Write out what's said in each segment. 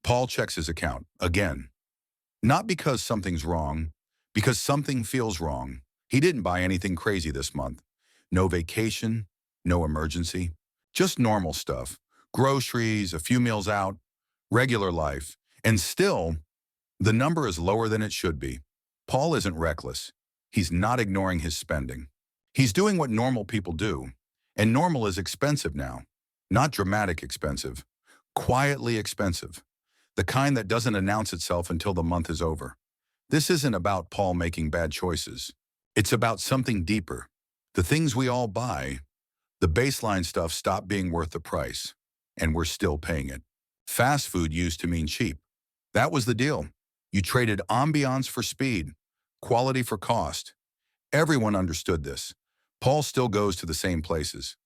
Paul checks his account again. Not because something's wrong, because something feels wrong. He didn't buy anything crazy this month. No vacation, no emergency, just normal stuff. Groceries, a few meals out, regular life. And still, the number is lower than it should be. Paul isn't reckless. He's not ignoring his spending. He's doing what normal people do. And normal is expensive now. Not dramatic expensive, quietly expensive. The kind that doesn't announce itself until the month is over. This isn't about Paul making bad choices. It's about something deeper. The things we all buy, the baseline stuff stopped being worth the price, and we're still paying it. Fast food used to mean cheap. That was the deal. You traded ambiance for speed, quality for cost. Everyone understood this. Paul still goes to the same places.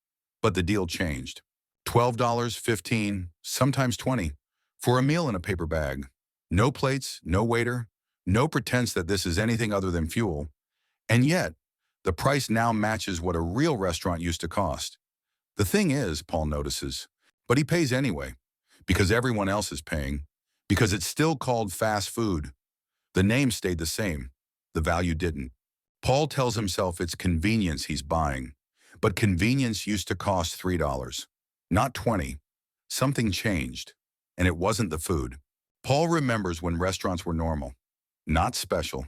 But the deal changed. $12, $15, sometimes $20, for a meal in a paper bag. No plates, no waiter, no pretense that this is anything other than fuel. And yet, the price now matches what a real restaurant used to cost. The thing is, Paul notices, but he pays anyway, because everyone else is paying, because it's still called fast food. The name stayed the same. The value didn't. Paul tells himself it's convenience he's buying, but convenience used to cost $3, not 20. Something changed, and it wasn't the food. Paul remembers when restaurants were normal, not special,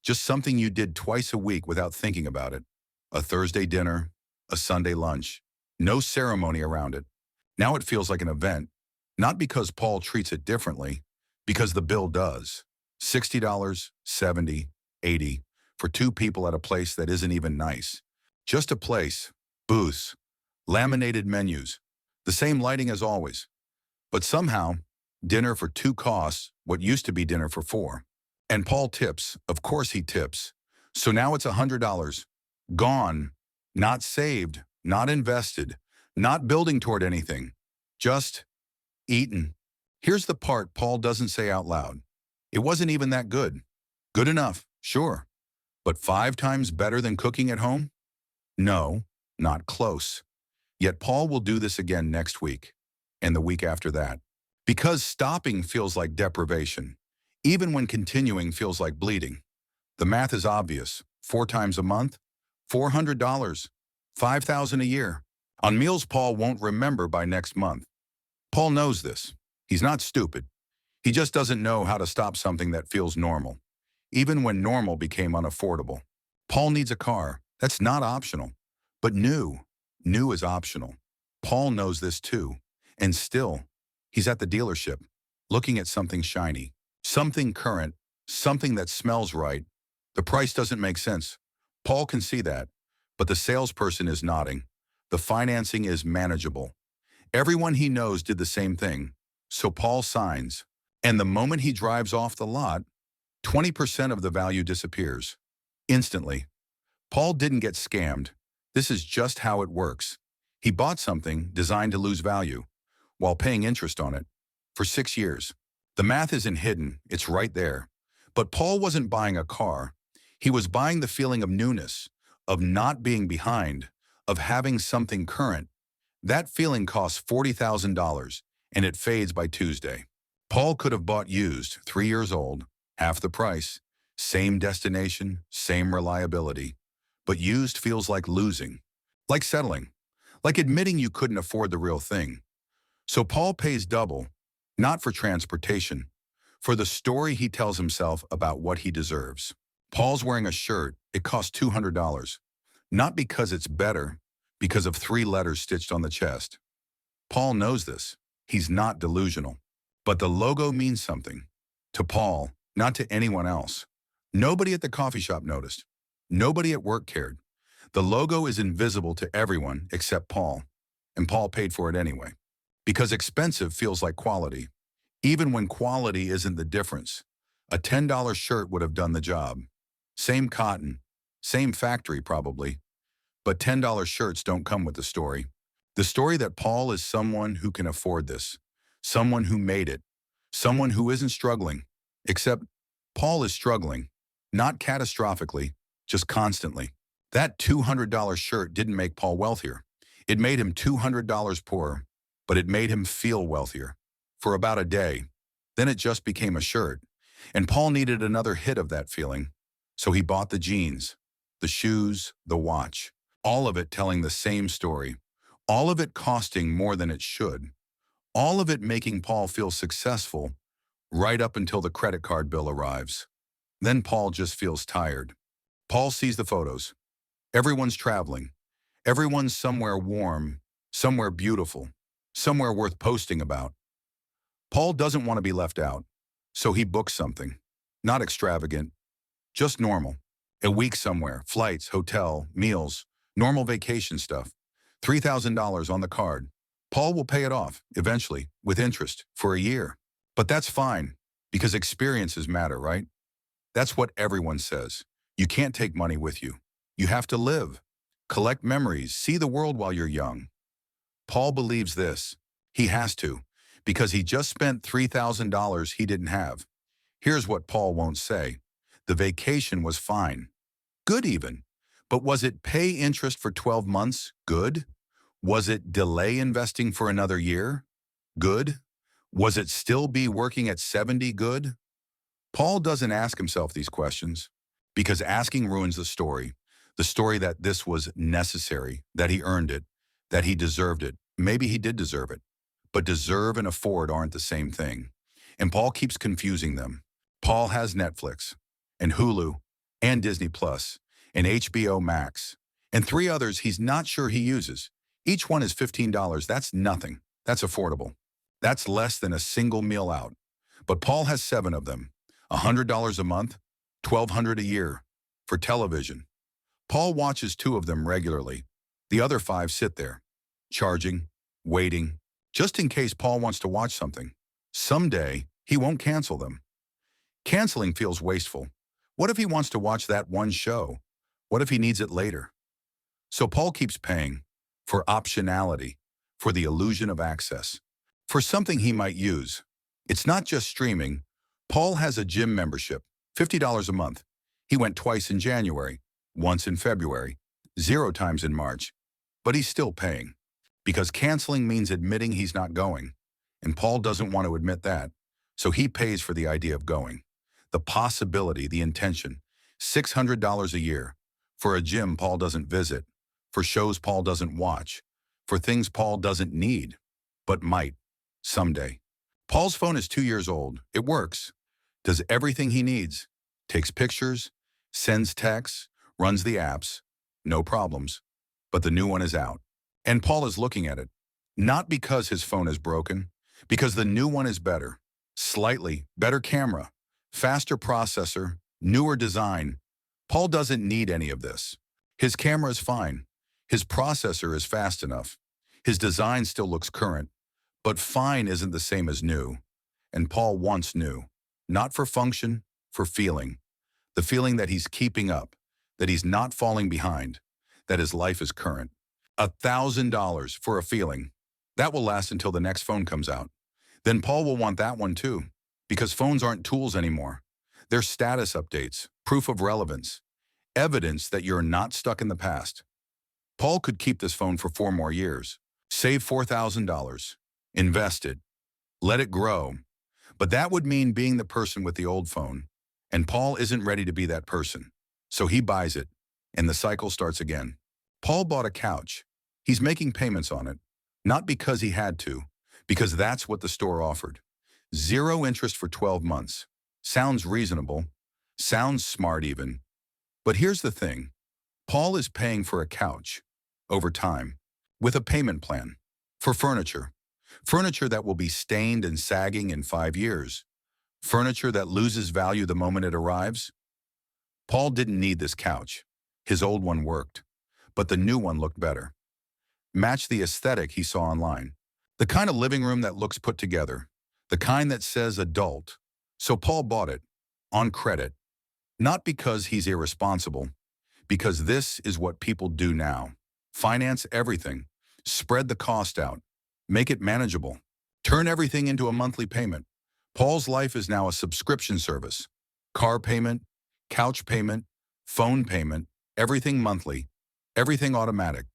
just something you did twice a week without thinking about it. A Thursday dinner, a Sunday lunch, no ceremony around it. Now it feels like an event, not because Paul treats it differently, because the bill does. $60, $70, $80 for two people at a place that isn't even nice. Just a place, booths, laminated menus, the same lighting as always. But somehow, dinner for two costs what used to be dinner for four. And Paul tips, of course he tips. So now it's $100, gone, not saved, not invested, not building toward anything, just eaten. Here's the part Paul doesn't say out loud. It wasn't even that good. Good enough, sure. But 5 times better than cooking at home? No, not close. Yet Paul will do this again next week, and the week after that. Because stopping feels like deprivation, even when continuing feels like bleeding. The math is obvious. 4 times a month, $400, $5,000 a year. On meals Paul won't remember by next month. Paul knows this. He's not stupid. He just doesn't know how to stop something that feels normal, even when normal became unaffordable. Paul needs a car. That's not optional. But new is optional. Paul knows this too. And still, he's at the dealership, looking at something shiny, something current, something that smells right. The price doesn't make sense. Paul can see that, but the salesperson is nodding. The financing is manageable. Everyone he knows did the same thing. So Paul signs. And the moment he drives off the lot, 20% of the value disappears. Instantly. Paul didn't get scammed. This is just how it works. He bought something designed to lose value, while paying interest on it, for 6 years. The math isn't hidden, it's right there. But Paul wasn't buying a car. He was buying the feeling of newness, of not being behind, of having something current. That feeling costs $40,000, and it fades by Tuesday. Paul could have bought used, 3 years old, half the price, same destination, same reliability. But used feels like losing, like settling, like admitting you couldn't afford the real thing. So Paul pays double, not for transportation, for the story he tells himself about what he deserves. Paul's wearing a shirt, it costs $200, not because it's better, because of 3 letters stitched on the chest. Paul knows this. He's not delusional. But the logo means something. To Paul, not to anyone else. Nobody at the coffee shop noticed. Nobody at work cared. The logo is invisible to everyone except Paul. And Paul paid for it anyway. Because expensive feels like quality. Even when quality isn't the difference. A $10 shirt would have done the job. Same cotton. Same factory probably. But $10 shirts don't come with the story. The story that Paul is someone who can afford this. Someone who made it. Someone who isn't struggling. Except Paul is struggling. Not catastrophically, just constantly. That $200 shirt didn't make Paul wealthier. It made him $200 poorer, but it made him feel wealthier. For about a day. Then it just became a shirt. And Paul needed another hit of that feeling. So he bought the jeans, the shoes, the watch, all of it telling the same story, all of it costing more than it should, all of it making Paul feel successful right up until the credit card bill arrives. Then Paul just feels tired. Paul sees the photos. Everyone's traveling. Everyone's somewhere warm, somewhere beautiful, somewhere worth posting about. Paul doesn't want to be left out, so he books something. Not extravagant, just normal. A week somewhere, flights, hotel, meals, normal vacation stuff. $3,000 on the card. Paul will pay it off, eventually, with interest, for a year. But that's fine, because experiences matter, right? That's what everyone says. You can't take money with you. You have to live, collect memories, see the world while you're young. Paul believes this. He has to, because he just spent $3,000 he didn't have. Here's what Paul won't say. The vacation was fine. Good even. But was it pay interest for 12 months? Good. Was it delay investing for another year? Good. Was it still be working at 70? Good. Paul doesn't ask himself these questions because asking ruins the story that this was necessary, that he earned it, that he deserved it. Maybe he did deserve it, but deserve and afford aren't the same thing. And Paul keeps confusing them. Paul has Netflix and Hulu and Disney Plus and HBO Max and 3 others he's not sure he uses. Each one is $15. That's nothing. That's affordable. That's less than a single meal out. But Paul has 7 of them. $100 a month, $1,200 a year for television. Paul watches 2 of them regularly. The other 5 sit there, charging, waiting, just in case Paul wants to watch something. Someday, he won't cancel them. Canceling feels wasteful. What if he wants to watch that one show? What if he needs it later? So Paul keeps paying for optionality, for the illusion of access, for something he might use. It's not just streaming. Paul has a gym membership, $50 a month. He went twice in January, once in February, 0 times in March. But he's still paying, because canceling means admitting he's not going. And Paul doesn't want to admit that, so he pays for the idea of going. The possibility, the intention, $600 a year, for a gym Paul doesn't visit, for shows Paul doesn't watch, for things Paul doesn't need, but might, someday. Paul's phone is 2 years old. It works, does everything he needs, takes pictures, sends texts, runs the apps, no problems. But the new one is out. And Paul is looking at it, not because his phone is broken, because the new one is better, slightly better camera, faster processor, newer design. Paul doesn't need any of this. His camera is fine. His processor is fast enough. His design still looks current, but fine isn't the same as new. And Paul wants new, not for function, for feeling. The feeling that he's keeping up, that he's not falling behind, that his life is current. $1,000 for a feeling. That will last until the next phone comes out. Then Paul will want that one too, because phones aren't tools anymore. They're status updates, proof of relevance, evidence that you're not stuck in the past. Paul could keep this phone for 4 more years, save $4,000, invest it, let it grow. But that would mean being the person with the old phone. And Paul isn't ready to be that person. So he buys it, and the cycle starts again. Paul bought a couch. He's making payments on it, not because he had to, because that's what the store offered. 0 interest for 12 months. Sounds reasonable. Sounds smart even. But here's the thing. Paul is paying for a couch, over time, with a payment plan, for furniture. Furniture that will be stained and sagging in 5 years. Furniture that loses value the moment it arrives. Paul didn't need this couch. His old one worked, but the new one looked better. Matched the aesthetic he saw online. The kind of living room that looks put together. The kind that says adult. So Paul bought it, on credit. Not because he's irresponsible, because this is what people do now. Finance everything. Spread the cost out. Make it manageable. Turn everything into a monthly payment. Paul's life is now a subscription service. Car payment, couch payment, phone payment, everything monthly, everything automatic,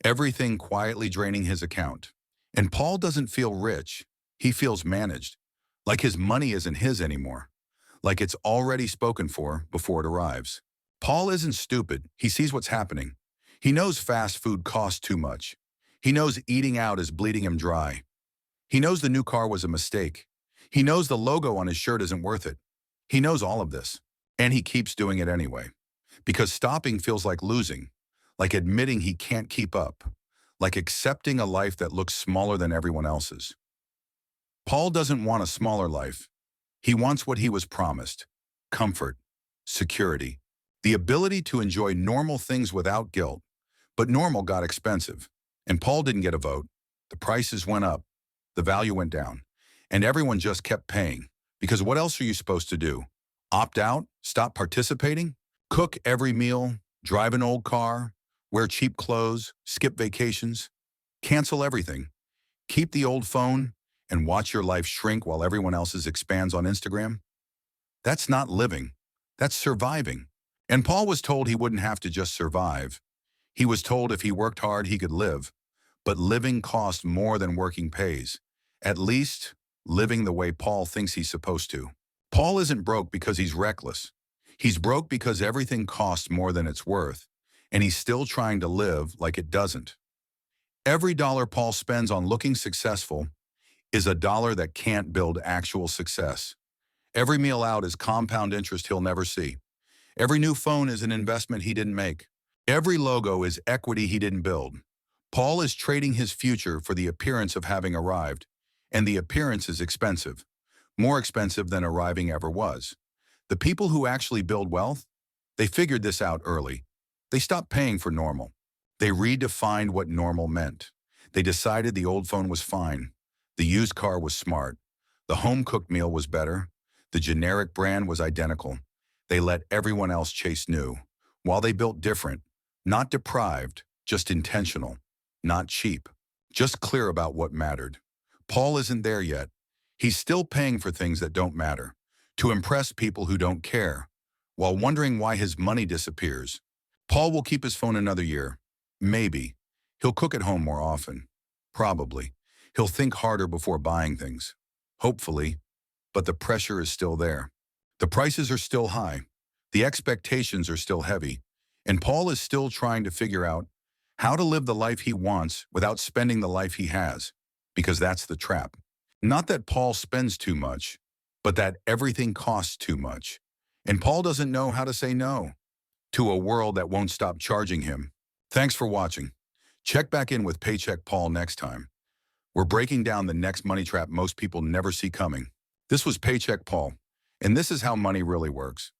everything quietly draining his account. And Paul doesn't feel rich. He feels managed. Like his money isn't his anymore. Like it's already spoken for before it arrives. Paul isn't stupid. He sees what's happening. He knows fast food costs too much. He knows eating out is bleeding him dry. He knows the new car was a mistake. He knows the logo on his shirt isn't worth it. He knows all of this. And he keeps doing it anyway. Because stopping feels like losing, like admitting he can't keep up, like accepting a life that looks smaller than everyone else's. Paul doesn't want a smaller life. He wants what he was promised: comfort, security, the ability to enjoy normal things without guilt. But normal got expensive, and Paul didn't get a vote. The prices went up, the value went down, and everyone just kept paying. Because what else are you supposed to do? Opt out? Stop participating? Cook every meal? Drive an old car? Wear cheap clothes? Skip vacations? Cancel everything? Keep the old phone and watch your life shrink while everyone else's expands on Instagram? That's not living. That's surviving. And Paul was told he wouldn't have to just survive. He was told if he worked hard, he could live. But living costs more than working pays. At least, living the way Paul thinks he's supposed to. Paul isn't broke because he's reckless. He's broke because everything costs more than it's worth, and he's still trying to live like it doesn't. Every dollar Paul spends on looking successful is a dollar that can't build actual success. Every meal out is compound interest he'll never see. Every new phone is an investment he didn't make. Every logo is equity he didn't build. Paul is trading his future for the appearance of having arrived, and the appearance is expensive, more expensive than arriving ever was. The people who actually build wealth, they figured this out early. They stopped paying for normal. They redefined what normal meant. They decided the old phone was fine. The used car was smart. The home-cooked meal was better. The generic brand was identical. They let everyone else chase new, while they built different, not deprived, just intentional, not cheap, just clear about what mattered. Paul isn't there yet. He's still paying for things that don't matter, to impress people who don't care, while wondering why his money disappears. Paul will keep his phone another year. Maybe. He'll cook at home more often. Probably. He'll think harder before buying things. Hopefully. But the pressure is still there. The prices are still high. The expectations are still heavy. And Paul is still trying to figure out how to live the life he wants without spending the life he has. Because that's the trap. Not that Paul spends too much, but that everything costs too much. And Paul doesn't know how to say no to a world that won't stop charging him. Thanks for watching. Check back in with Paycheck Paul next time. We're breaking down the next money trap most people never see coming. This was Paycheck Paul, and this is how money really works.